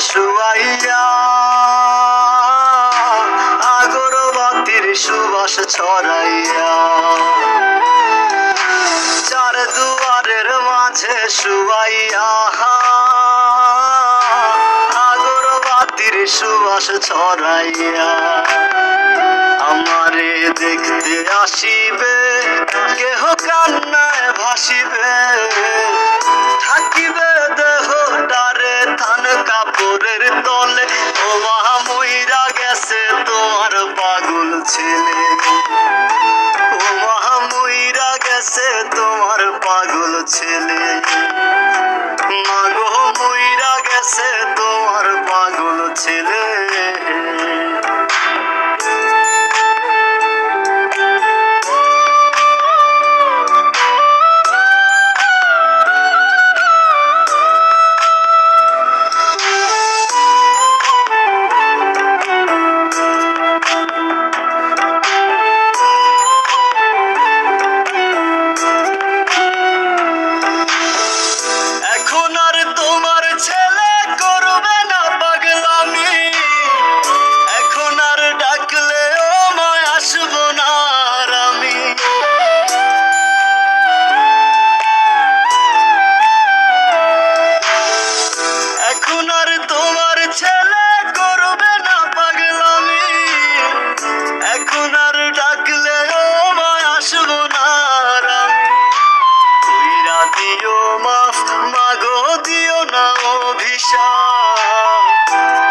শুয়াইয়া আগরবাতির সুবাস ছড়াইয়া চার দুয়ারের মাঝে শুয়াইয়া আগরবাতির সুবাস ছড়াইয়া আমারে দেখতে আসিবে কেহ কান্নায় ভাসিবে থাকিবে দেহটারে থান কাপড়ের তলে ও মা মইরা গেছে তোমার পাগল ছেলে ও মা মইরা গেছে তোমার পাগল ছেলে মাগো মইরা গেছে তোমার পাগল ছেলে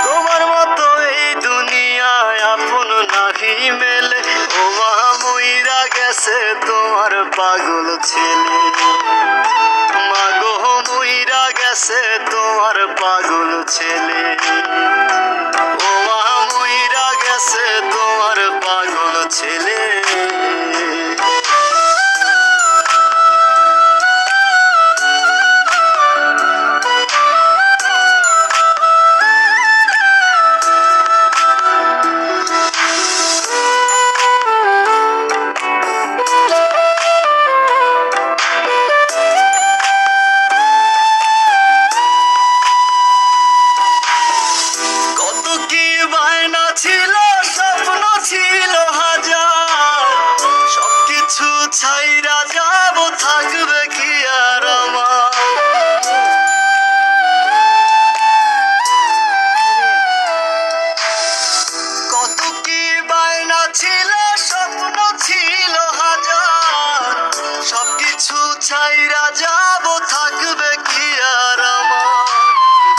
তোমার মতো এই দুনিয়ায় আপন নাহি মেলে ও মা মইরা গেছে তোমার পাগল ছেলে মাগো মইরা গেছে তোমার পাগল ছেলে ও মা মইরা গেছে তোমার পাগল ছেলে ছাইরা যাব থাকবে কি আর আমার কত কি বায়না ছিল স্বপ্ন ছিল হাজার সবকিছু ছাইরা যাব থাকবে কি আর আমার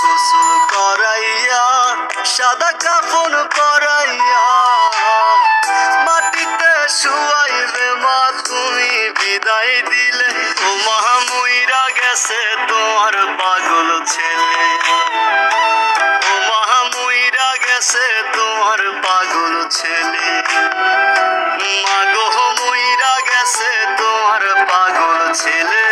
গোসল করাইয়া সাদা কাফন পরাইয়া মাটিতে শুয়াইবে মা তুমি বিদায় দিলে ও মা মইরা গেছে তোমার পাগল ছেলে ও মা মইরা গেছে তোমার পাগল ছেলে মাগো মইরা গেছে তোমার পাগল ছেলে